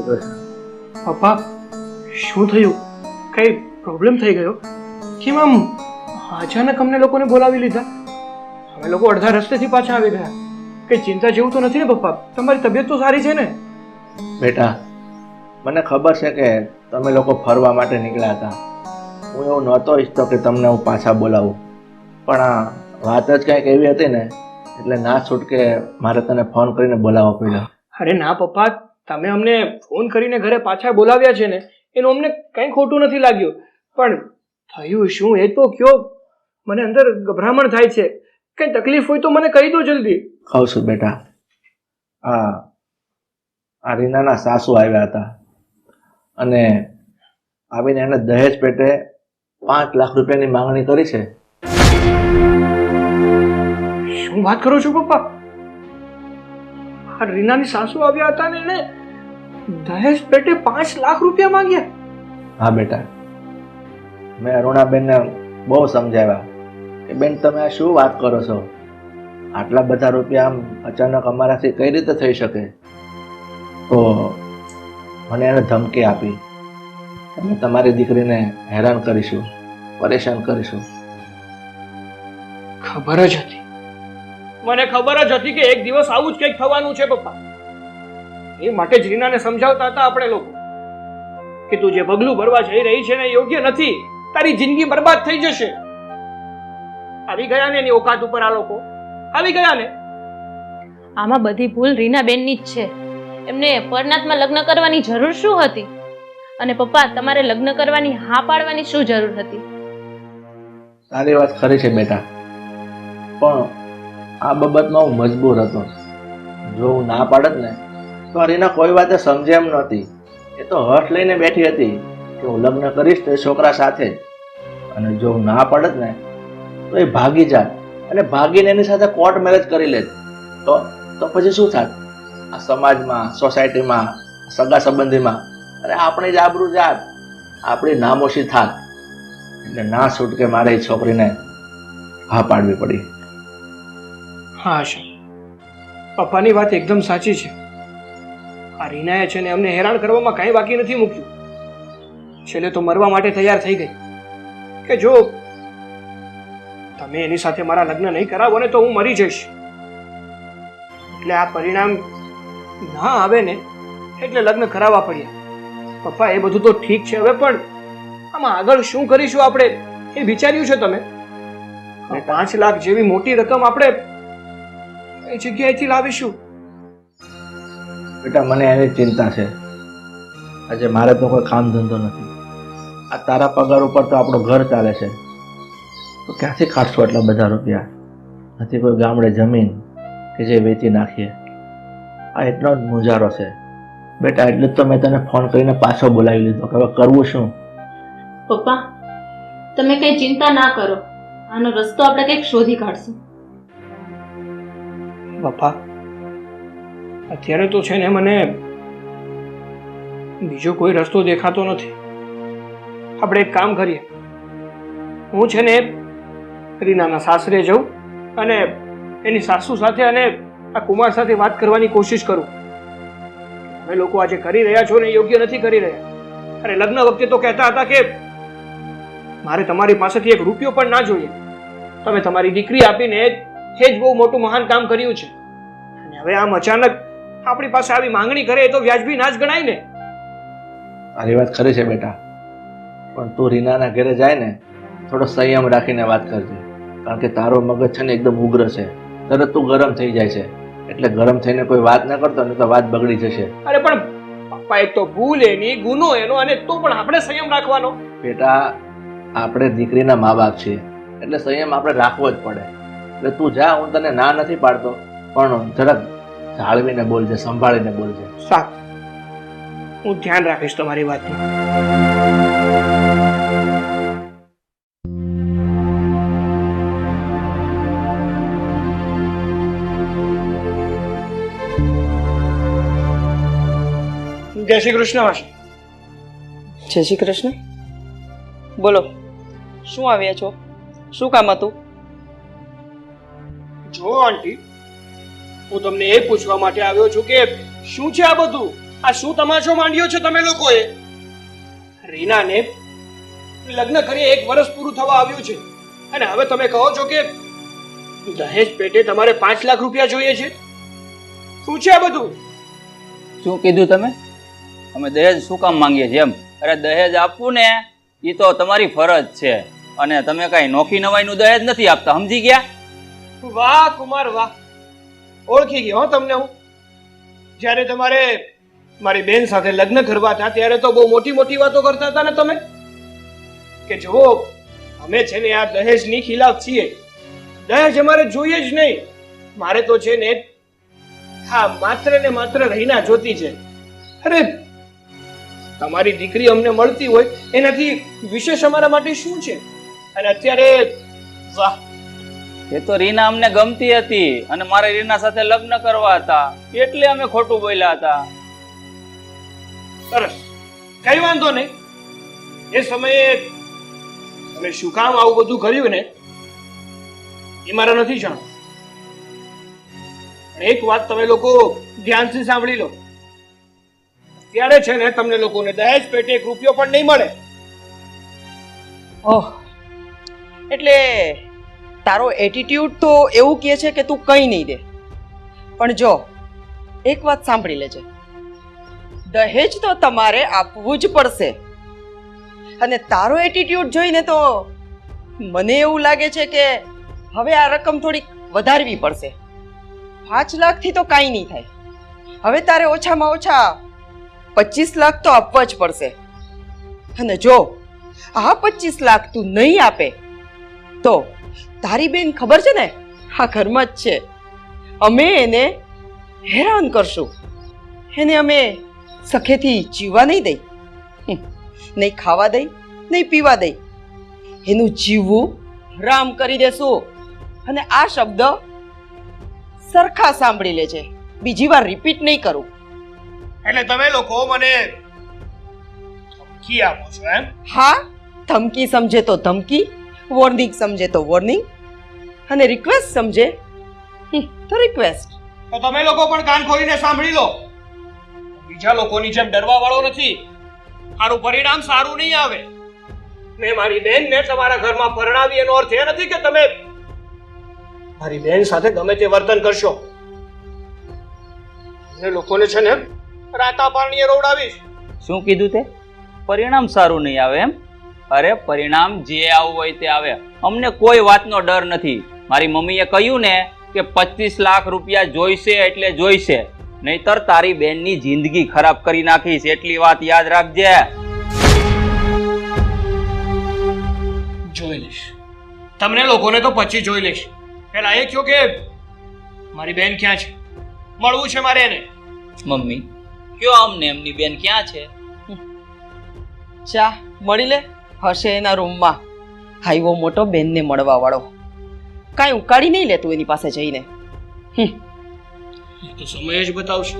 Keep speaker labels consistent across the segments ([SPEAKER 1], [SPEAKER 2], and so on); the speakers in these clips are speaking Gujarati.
[SPEAKER 1] શ્રી કૃષ્ણ.
[SPEAKER 2] પપ્પા, શું થયું? કઈ પ્રોબ્લેમ થઈ ગયો? કેમ આમ અચાનક અમને લોકોને બોલાવી લીધા? અમે લોકો અડધા રસ્તેથી પાછા આવી ગયા. કઈ ચિંતા જેવું તો નથી ને પપ્પા? તમારી તબિયત તો સારી છે ને?
[SPEAKER 1] બેટા, મને ખબર છે કે તમે લોકો ફરવા માટે નીકળ્યા હતા. હું એવું નહોતો ઈચ્છતો કે તમને હું પાછા બોલાવું, પણ આ વાત જ કંઈક એવી હતી ને એટલે ના છૂટકે મારે તને ફોન કરીને બોલાવવો પડ્યો.
[SPEAKER 2] અરે ના પપ્પા, તમે અમને ફોન કરીને ઘરે પાછા બોલાવ્યા છે ને એનું અમને કંઈ ખોટું નથી લાગ્યું, પણ થયું શું એ તો કયો. મને અંદર ગભરામણ થાય છે. કઈ તકલીફ હોય તો મને કહી દો જલ્દી.
[SPEAKER 1] કહું છું બેટા. આ રીનાના સાસુ આવ્યા હતા અને આવીને એને દહેજ પેટે 5 લાખ રૂપિયાની માંગણી કરી છે.
[SPEAKER 2] શું વાત કરો છો પપ્પા? આ રીનાની સાસુ આવ્યા હતા ને એને દહેજ પેટે 5 લાખ રૂપિયા માંગ્યા?
[SPEAKER 1] હા બેટા, મેં અરુણાબેનને બહુ સમજાવ્યા કે બેન તમે આ શું વાત કરો છો, આટલા બધા રૂપિયા આમ અચાનક અમારાથી કઈ રીતે થઈ શકે. તો મને એને ધમકી આપી, અમે તમારી દીકરીને હેરાન કરીશું, પરેશાન કરીશું.
[SPEAKER 2] ખબર જ હતી, મને ખબર જ હતી કે એક દિવસ આવું જ કંઈક થવાનું છે પપ્પા. એ માટે જ રીનાને સમજાવતા હતા આપણે લોકો કે તું જે પગલું ભરવા જઈ રહી છે ને એ યોગ્ય નથી, તારી જિંદગી બરબાદ થઈ જશે. આવી ગયા ને એની ઓકાત ઉપર આ લોકો આવી ગયા ને.
[SPEAKER 3] આમાં બધી ભૂલ રીનાબેનની જ છે. એમને પરનાથમાં લગ્ન કરવાની જરૂર શું હતી? અને પપ્પા, તમારે લગ્ન કરવાની હા પાડવાની શું જરૂર હતી?
[SPEAKER 1] તારી વાત ખરી છે બેટા, પણ આ બાબતમાં હું મજબૂર હતો. જો હું ના પાડત ને તો રીના કોઈ વાતે સમજે એમ નહોતી. એ તો હઠ લઈને બેઠી હતી કે હું લગ્ન કરીશ તો એ છોકરા સાથે જ. અને જો હું ના પાડત ને તો એ ભાગી જાત અને ભાગીને એની સાથે કોર્ટ મેરેજ કરી લેત. તો પછી શું થાત? આ સમાજમાં, સોસાયટીમાં, સગા સંબંધીમાં અને આપણી જ આબરૂ જાત, આપણી નામોશી થાત. એટલે ના છૂટકે મારે એ છોકરીને હા પાડવી પડી.
[SPEAKER 2] હા આશા, પપ્પાની વાત એકદમ સાચી છે. આ રીનાએ છે ને અમને હેરાન કરવામાં કાંઈ બાકી નથી મૂક્યું. છેલ્લે તો મરવા માટે તૈયાર થઈ ગઈ કે જો તમે એની સાથે મારા લગ્ન નહીં કરાવો ને તો હું મરી જઈશ. એટલે આ પરિણામ ના આવે ને એટલે લગ્ન કરાવવા પડ્યા. પપ્પા, એ બધું તો ઠીક છે હવે, પણ આમાં આગળ શું કરીશું આપણે એ વિચાર્યું છે તમે? 5 લાખ જેવી મોટી રકમ આપણે એ જગ્યાએથી લાવીશું?
[SPEAKER 1] બેટા, મને એની ચિંતા છે. આજે મારે તો કોઈ કામ ધંધો નથી. આ તારા પગાર ઉપર તો આપણું ઘર ચાલે છે. તો ક્યાંથી કાઢશું એટલા બધા રૂપિયા? નથી કોઈ ગામડે જમીન કે જે વેચી નાખીએ. આ એટલો જ મુંજારો છે બેટા. એટલે જ તો મેં તને ફોન કરીને પાછો બોલાવી લીધો કે હવે કરવું શું.
[SPEAKER 3] પપ્પા, તમે કઈ ચિંતા ના કરો. આનો રસ્તો આપણે કંઈક શોધી કાઢશું.
[SPEAKER 2] પપ્પા, અત્યારે તો છે ને મને બીજો કોઈ રસ્તો દેખાતો નથી. આપણે એક કામ કરીએ, હું છે ને રીનાના સાસરે જાઉં અને એની સાસુ સાથે અને આ કુમાર સાથે વાત કરવાની કોશિશ કરું. તમે લોકો આજે કરી રહ્યા છો ને એ યોગ્ય નથી કરી રહ્યા. અરે લગ્ન વખતે તો કહેતા હતા કે મારે તમારી પાસેથી 1 રૂપિયો પણ ના જોઈએ. તમે તમારી દીકરી આપીને એ જ બહુ મોટું મહાન કામ કર્યું છે. અને હવે આમ અચાનક આપણી પાસે આવી માંગણી કરે એ તો વ્યાજબી ના જ ગણાય ને.
[SPEAKER 1] તારી વાત ખરી છે બેટા, પણ તું રીનાના ઘરે જાય ને થોડો સંયમ રાખીને વાત કરજે. કારણ કે તારો મગજ છે ને એકદમ ઉગ્ર છે. તરત તું ગરમ થઈ જાય છે. એટલે ગરમ થઈને કોઈ વાત ન કરતો ને તો વાત બગડી જશે.
[SPEAKER 2] અરે પણ પપ્પા, એક તો ભૂલ એની, ગુનો એનો, અને તો પણ આપણે સંયમ રાખવાનો.
[SPEAKER 1] બેટા, આપણે દીકરીના મા બાપ છીએ એટલે સંયમ આપણે રાખવો જ પડે. એટલે તું જા, હું તને ના નથી પાડતો, પણ જરાક જાળવીને બોલજે, સંભાળીને બોલજે.
[SPEAKER 2] સારું, હું ધ્યાન રાખીશ તમારી વાતનું. જય શ્રી કૃષ્ણ માસી.
[SPEAKER 4] જય શ્રી કૃષ્ણ. બોલો, શું આવ્યા છો? શું કામ હતું?
[SPEAKER 2] જો આંટી, હું તમને એ પૂછવા માટે આવ્યો છું કે શું છે આ બધું? આ શું તમાશો માંડ્યો છે તમે લોકોએ? રીનાને લગ્ન કરી 1 વર્ષ પૂરું થવા આવ્યું છે અને હવે તમે કહો છો કે દહેજ પેટે તમારે 5 લાખ રૂપિયા જોઈએ છે. શું છે આ બધું?
[SPEAKER 5] શું કીધું તમે? અમે દહેજ શું કામ માંગીએ છીએ એમ? અરે દહેજ આપવું ને એ તો તમારી ફરજ છે અને તમે કઈ નોખી નવાઈનું દહેજ નથી આપતા, સમજી ગયા?
[SPEAKER 2] વાહ કુમાર વાહ, ઓળખી ગયો હો તમને હું. જ્યારે તમારે મારી બેન સાથે લગ્ન કરવા હતા ત્યારે તો બહુ મોટી મોટી વાતો કરતા હતા ને તમે, કે જુઓ અમે છે ને આ દહેજની ખિલાફ છીએ, દહેજ અમારે જોઈએ જ નહીં, મારે તો છે ને હા માત્ર ને માત્ર રહીના જોતી છે. અરે તમારી દીકરી અમને મળતી હોય એનાથી વિશેષ અમારા માટે શું છે? અને અત્યારે વાહ,
[SPEAKER 5] એ તો રીના અમને ગમતી હતી અને મારે રીના સાથે લગ્ન કરવા હતા એટલે અમે ખોટું બોલ્યા હતા.
[SPEAKER 2] સરસ, કઈ વાંધો નહીં. એ સમયે તમે શું કામ આવું બધું કર્યું ને એ મારે નથી જાણવું. એક વાત તમે લોકો ધ્યાનથી સાંભળી લો, ત્યારે છે ને તમને લોકોને દહેજ પેટે 1 રૂપિયો પણ નહીં મળે.
[SPEAKER 4] ઓહ, એટલે તારો એટીટ્યુડ તો એવું કહે છે કે તું કંઈ નહીં દે. પણ જો એક વાત સાંભળી લેજે, દહેજ તો તમારે આપવું જ પડશે. અને તારો એટીટ્યુડ જોઈને તો મને એવું લાગે છે કે હવે આ રકમ થોડીક વધારવી પડશે. 5 લાખથી તો કાંઈ નહીં થાય. હવે તારે ઓછામાં ઓછા 25 લાખ તો આપવા જ પડશે. અને જો આ 25 લાખ તું નહીં આપે તો તારી બેન ખબર છે ને આ ઘરમાં જ છે, અમે એને હેરાન કરશું. એને અમે સખેથી જીવવા નહીં દઈ, નહીં ખાવા દઈ, નહીં પીવા દઈ. એનું જીવવું રામ કરી દેશું. અને આ શબ્દ સરખા સાંભળી લેજે, બીજી વાર રિપીટ નહીં કરું.
[SPEAKER 2] એટલે તમે લોકો મને ધમકી આપો છો એમ?
[SPEAKER 4] હા, ધમકી સમજે તો ધમકી, વોર્નિંગ સમજે તો વોર્નિંગ, અને રિક્વેસ્ટ સમજે તો રિક્વેસ્ટ.
[SPEAKER 2] તો તમે લોકો પણ કાન ખોલીને સાંભળી લો. બીજા લોકોની જેમ ડરવા વાળો નથી. મારું પરિણામ સારું નહીં આવે. મેં મારી બેનને તમારા ઘરમાં પરણાવી એનો અર્થ એ નથી કે તમે મારી બેન સાથે ગમે તે વર્તન કરશો. એ લોકોને છે ને રાતા પાણીએ રોવડાવીશ.
[SPEAKER 5] શું કીધું તે? પરિણામ સારું નહીં આવે એમ? અરે પરિણામ જે આવવું હોય તે આવે, અમને કોઈ વાતનો ડર નથી. મારી મમ્મીએ કહ્યું ને કે 25 લાખ રૂપિયા જોઈશે એટલે જોઈશે, નહીતર તારી બેનની જિંદગી ખરાબ કરી નાખીશ, એટલી વાત યાદ રાખજે.
[SPEAKER 2] જોઈ લઈશ તમને લોકોને તો પછી જોઈ લઈશ. પેલા એ કહો કે મારી બેન ક્યાં છે? મળવું છે મારે એને.
[SPEAKER 5] મમ્મી કયો અમને એમની બેન ક્યાં છે?
[SPEAKER 4] ચા મળી લે, હશે એના રૂમમાં. હાઈવો મોટો બેનને મળવા વાળો, કાંઈ ઉકાળી નહીં લેતું એની પાસે જઈને.
[SPEAKER 2] એ તો સમય જ બતાવશે.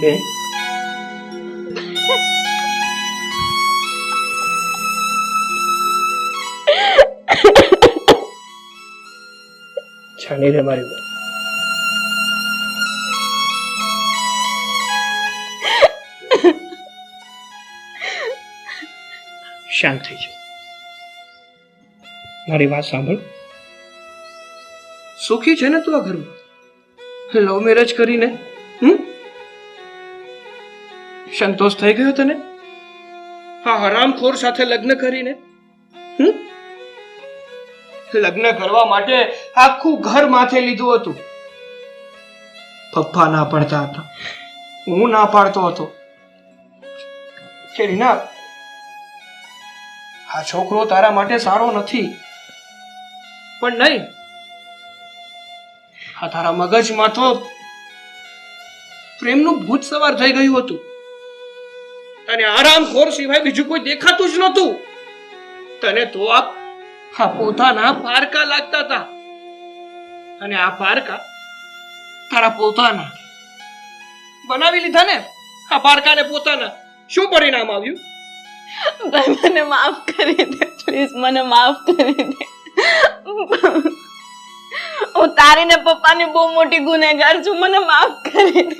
[SPEAKER 2] બેન છાની રે મારી બેન. શાંત થઈ જાઓ. મારી વાત સાંભળ. સુખી છે ને તું આ ઘરમાં? લવ મેરેજ કરીને સંતોષ થઈ ગયો તને? હા, હરામખોર સાથે લગ્ન કરીને લગ્ન કરવા માટે આખું ઘર માથે લીધું હતું. પપ્પા ના પાડતા હતા, હું ના પાડતો હતો કે રીના આ છોકરો તારા માટે સારો નથી. પણ નહીં, આ તારા મગજમાં તો પ્રેમનું ભૂત સવાર થઈ ગયું હતું અને આરામખોર સિવાય બીજું કોઈ દેખાતું જ નહોતું. તને તો આ પોતાના પારકા લાગતા હતા અને આ પારકા તારા પોતાના. બનાવી લીધા ને આ પારકાને પોતાના, શું પરિણામ આવ્યું?
[SPEAKER 3] ભાઈ મને માફ કરી દે પ્લીઝ, મને માફ કરી દે. હું તારી ને પપ્પાની બહુ મોટી ગુનેગાર છું, મને માફ કરી દે.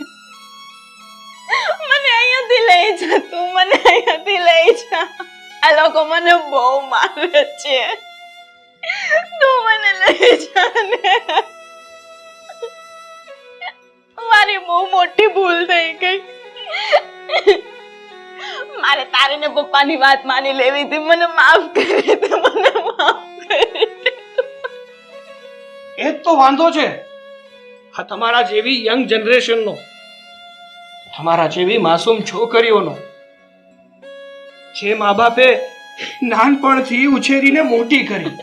[SPEAKER 3] મને અહીંયાથી લઈ જા તું, મને અહીંયાથી લઈ જા. આ લોકો મને બહુ મારે છે, તું મને લઈ જા ને. મારી બહુ મોટી ભૂલ થઈ ગઈ. મારે તારી ને પપ્પાની વાત માની લેવી હતી, મને માફ કરી દે, મને માફ કરી દે.
[SPEAKER 2] એ જ તો વાંધો છે આ તમારા જેવી યંગ જનરેશનનો, તમારા જેવી માસૂમ છોકરીઓનો, જે મા બાપે નાનપણથી ઉછેરીને મોટી કરી.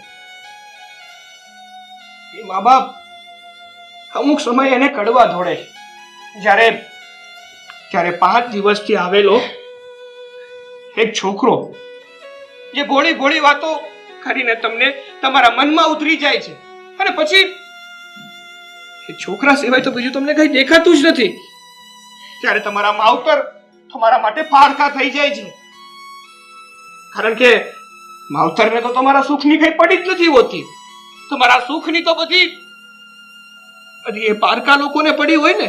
[SPEAKER 2] એ મા બાપ અમુક સમય એને કડવા ધોડે છે. જ્યારે 5 દિવસથી આવેલો એક છોકરો જે ભોળી ભોળી વાતો કરીને તમને તમારા મનમાં ઉતરી જાય છે, અને પછી એ છોકરા સિવાય તો બીજું તમને કઈ દેખાતું જ નથી, ત્યારે તમારા માવતર તમારા માટે પારકા થઈ જાય છે. કારણ કે માવતરને તો તમારા સુખની કઈ પડી જ નથી હોતી. તમારા સુખની તો બધી એ પારકા લોકોને પડી હોય ને.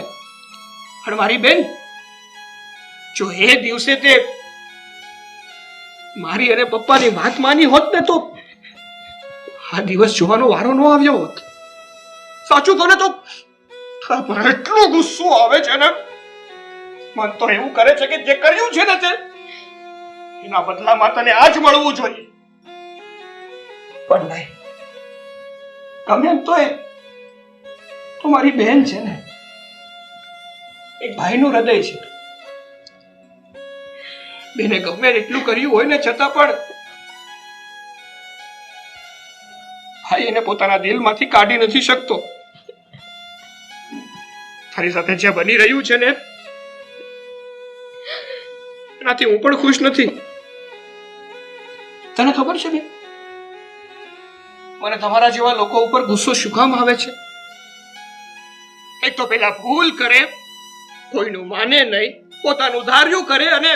[SPEAKER 2] પણ મારી બેન, જો એ દિવસે તે મારી અને પપ્પાની વાત માની હોત ને તો આ દિવસ જોવાનો વારો ન આવ્યો હોત. સાચું કહો ને તો એટલો ગુસ્સો આવે છે ને, મન તો એવું કરે છે કે જે કર્યું છે ને તે એના બદલામાં તને આજ મળવું જોઈએ. પણ નહીં, ગમે એમ તો એ તો મારી બહેન છે ને, એક ભાઈનું હૃદય છે. બેને ગમે એટલું કર્યું હોય ને છતાં પણ ભાઈ એને પોતાના દિલમાંથી કાઢી નથી શકતો. તારી સાથે જે બની રહ્યું છે ને એનાથી હું પણ ખુશ નથી. તને ખબર છે બેન, મને તમારા જેવા લોકો ઉપર ગુસ્સો શું કામ આવે છે? એક તો પેલા ભૂલ કરે, કોઈનું માને નહીં, પોતાનું ધાર્યું કરે, અને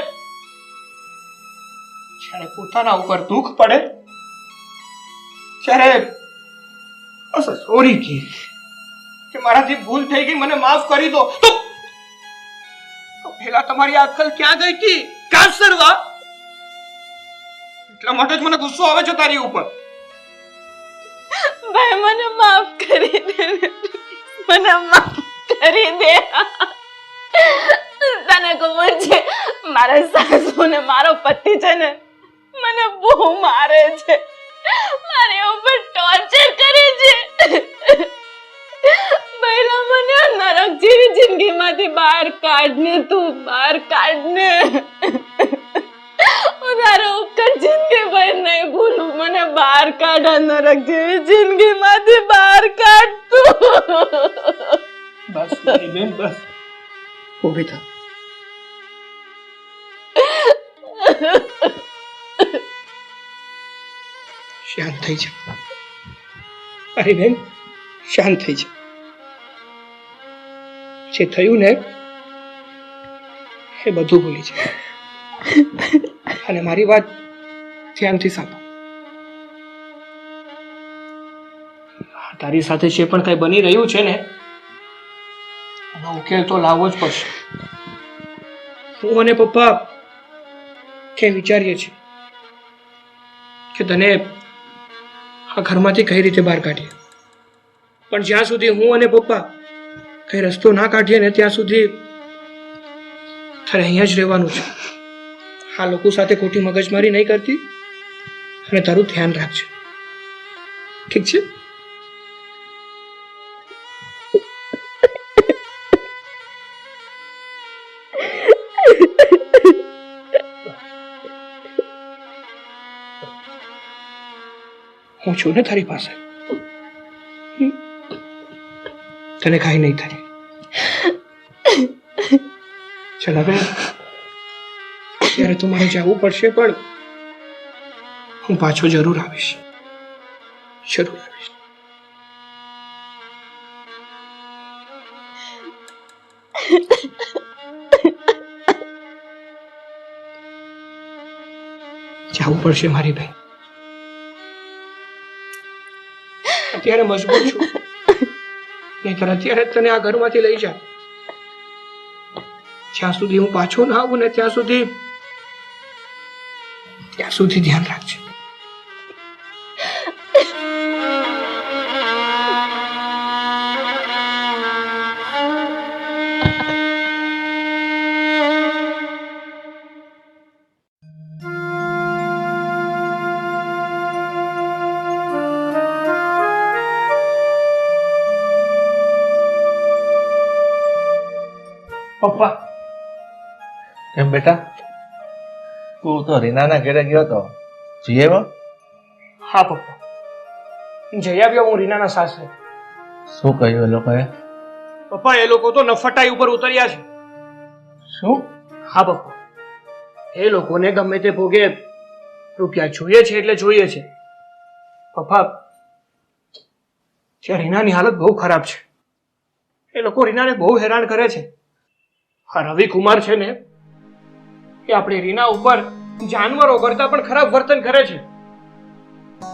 [SPEAKER 2] જ્યારે પોતાના ઉપર દુઃખ પડે ત્યારે સોરી કે મારાથી ભૂલ થઈ ગઈ, મને માફ કરી દો. તો પેલા તમારી અક્કલ ક્યાં ગઈ હતી? કાં સરવા? એટલા માટે જ મને ગુસ્સો આવે છે તારી ઉપર.
[SPEAKER 3] ભાઈ મને માફ કરી દે, મને માફ કરી દે. તને ખબર છે મારા સાસુ ને મારો પતિ છે ને મને બહુ મારે છે, મારી ઉપર ટોર્ચર કરે છે. પહેલા મને નરક જેવી જિંદગીમાંથી બહાર કાઢને, તું બહાર કાઢને. હું તારો ઉપકાર જિંદગીભર નહીં ભૂલું. મને બહાર કાઢ, નરક જેવી જિંદગીમાંથી બહાર કાઢ તું.
[SPEAKER 2] બસ મારી બેન, બસ ઊભી થા. શાંત થઈ જા મારી બેન, શાંત થઈ જા. જે થયું ને એ બધું ભૂલી જા, અને મારી વાત ધ્યાનથી સાંભળ. તારી સાથે જે પણ કઈ બની રહ્યું છે ને એનો ઉકેલ તો લાવવો જ પડશે. હું અને પપ્પા કે વિચારીએ છીએ કે તને આ ઘરમાંથી કઈ રીતે બહાર કાઢીએ, પણ જ્યાં સુધી હું અને પપ્પા કઈ રસ્તો ના કાઢીએ ને ત્યાં સુધી તારે અહીંયા જ રહેવાનું છે. આ લોકો સાથે ખોટી મગજમારી નહીં કરતી, અને તારું ધ્યાન રાખજે, ઠીક છે? હું છું ને તારી પાસે, તને કાંઈ નહીં થાય. ચાલ હવે ત્યારે તો મારે જવું પડશે, પણ હું પાછો જરૂર આવીશ, જરૂર આવીશ. જવું પડશે મારી બેન. અત્યારે મજબૂર છું, નહીંતર અત્યારે જ તને આ ઘરમાંથી લઈ જા. જ્યાં સુધી હું પાછો ના આવું ને ત્યાં સુધી ધ્યાન રાખજે. પપ્પા,
[SPEAKER 1] કેમ બેટા, તું તો રીનાના ઘરે ગયો તો, જઈ આવ્યો?
[SPEAKER 2] હા પપ્પા, જઈ આવ્યો હું રીનાના સાસરે.
[SPEAKER 1] શું કહ્યું એ લોકોએ?
[SPEAKER 2] પપ્પા, એ લોકો તો નફટાઈ ઉપર ઉતર્યા છે.
[SPEAKER 1] શું?
[SPEAKER 2] હા પપ્પા, એ લોકોને ગમે તે ભોગે રૂપિયા જોઈએ છે એટલે જોઈએ છે. પપ્પા, ત્યાં રીનાની હાલત બહુ ખરાબ છે. એ લોકો રીનાને બહુ હેરાન કરે છે. આ રવિ કુમાર છે ને, એ આપણી રીના ઉપર જાનવરો કરતા પણ ખરાબ વર્તન કરે છે.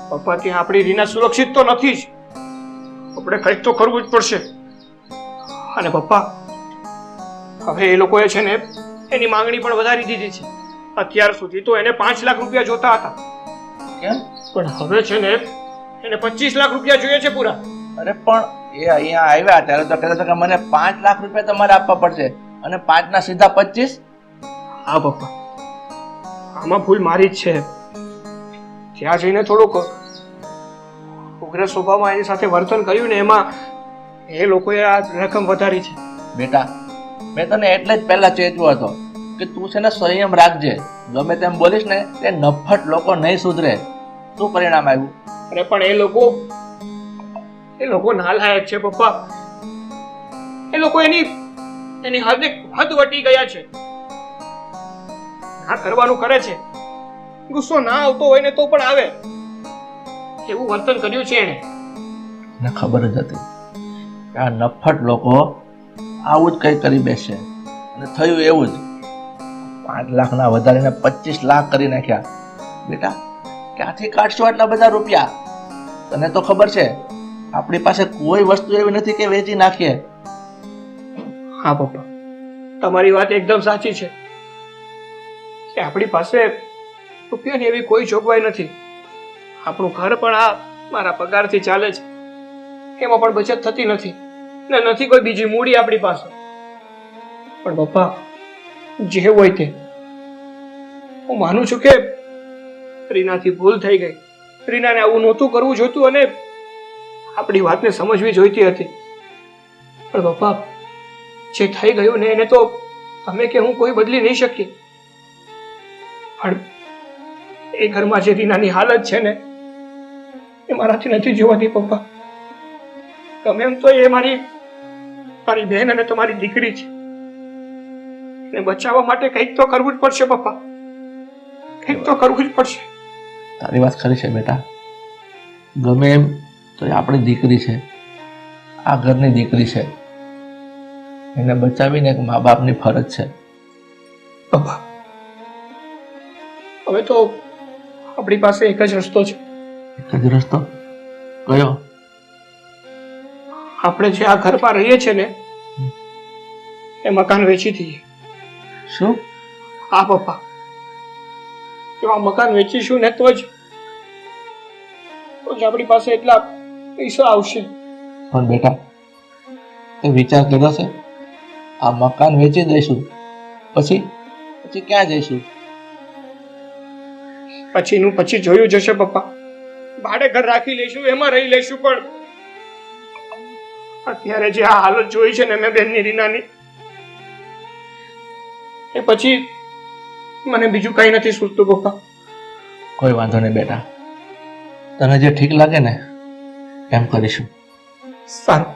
[SPEAKER 2] પપ્પા, ત્યાં આપણી રીના સુરક્ષિત તો નથી જ. આપણે કંઈક તો કરવું જ પડશે. અને પપ્પા, હવે એ લોકોએ છે ને એની માંગણી પણ વધારી દીધી છે. અત્યાર સુધી તો એને 5 લાખ રૂપિયા જોતા હતા.
[SPEAKER 1] કેમ?
[SPEAKER 2] પણ હવે છે ને એને 25 લાખ રૂપિયા જોઈએ છે પૂરા.
[SPEAKER 1] અરે પણ એ અહીંયા આવ્યા ત્યારે તો કહેતા હતા કે મને 5 લાખ રૂપિયા તમારે આપવા પડશે, અને 5 ના સીધા 25?
[SPEAKER 2] હા પપ્પા, આમાં ભૂલ મારી જ છે. ત્યાં જઈને થોડુંક ઉગ્ર સ્વભાવમાં એની સાથે વર્તન કર્યું ને એમાં એ લોકોએ આ રકમ વધારી છે.
[SPEAKER 1] બેટા, મેં તને એટલે જ પહેલા ચેતવ્યો હતો કે તું છે ને સંયમ રાખજે. ગમે તેમ બોલીશ ને તે નફટ લોકો નહીં સુધરે. શું પરિણામ આવ્યું?
[SPEAKER 2] અરે પણ એ લોકો નાલાયક છે પપ્પા. એ લોકો એની હદ વટી ગયા છે. ના કરવાનું કરે છે. ગુસ્સો ના આવતો હોય ને તો પણ આવે. એવું વર્તન કર્યું છે એને.
[SPEAKER 1] મને ખબર જ હતી કે આ નફટ લોકો આવું જ કંઈ કરી બેસે, અને થયું એવું જ. 5 લાખના વધારીને 25 લાખ કરી નાખ્યા. બેટા, ક્યાંથી કાઢશો આટલા બધા રૂપિયા? તને તો ખબર છે આપણી પાસે કોઈ વસ્તુ એવી નથી કે વેચી નાખીએ.
[SPEAKER 2] હા પપ્પા, તમારી વાત એકદમ સાચી છે કે આપણી પાસે રૂપિયાની એવી કોઈ જોગવાઈ નથી. આપણું ઘર પણ આ મારા પગારથી ચાલે છે. એમાં પણ બચત થતી નથી ને નથી કોઈ બીજી મૂડી આપણી પાસે. પણ પપ્પા, જે હોય તે, હું માનું છું કે રીનાથી ભૂલ થઈ ગઈ. રીનાને આવું નહોતું કરવું જોઈતું અને આપણી વાતને સમજવી જોઈતી હતી. પણ પપ્પા, જે થઈ ગયું ને એને તો તમે કે હું કોઈ બદલી નહીં શકીએ. પણ એ ઘરમાં જે રીનાની હાલત છે ને એ મારાથી નથી જોવાતી પપ્પા. ગમે એમ તો એ મારી બહેન અને તમારી દીકરી છે. એને બચાવવા માટે કંઈક તો કરવું જ પડશે પપ્પા. કંઈક તો કરવું જ પડશે.
[SPEAKER 1] તારી વાત ખરી છે બેટા. ગમે એમ તો એ આપણી દીકરી છે, આ ઘરની દીકરી છે. એને બચાવીને એક મા બાપની ફરજ છે.
[SPEAKER 2] પપ્પા, હવે તો આપણી પાસે એક જ રસ્તો છે.
[SPEAKER 1] એક જ રસ્તો? કયો?
[SPEAKER 2] આપણે જે આ ઘરમાં રહીએ છીએ ને એ મકાન વેચી દઈએ.
[SPEAKER 1] શું?
[SPEAKER 2] હા પપ્પા, જો આ મકાન વેચીશું ને તો જ આપણી પાસે એટલા પૈસા આવશે.
[SPEAKER 1] પણ બેટા, તે વિચાર કર્યો છે? આ મકાન વેચી દઈશું પછી ક્યાં જઈશું?
[SPEAKER 2] પછી જોયું જશે પપ્પા. ભાડે ઘર રાખી લઈશું, એમાં રહી લઈશું. પણ અત્યારે જે આ હાલત જોઈ છે ને મેં બેનની રીનાની, એ પછી મને બીજું કઈ નથી સૂચતું પપ્પા.
[SPEAKER 1] કોઈ વાંધો નહીં બેટા, તને જે ઠીક લાગે ને એમ કરીશું.
[SPEAKER 2] સારું.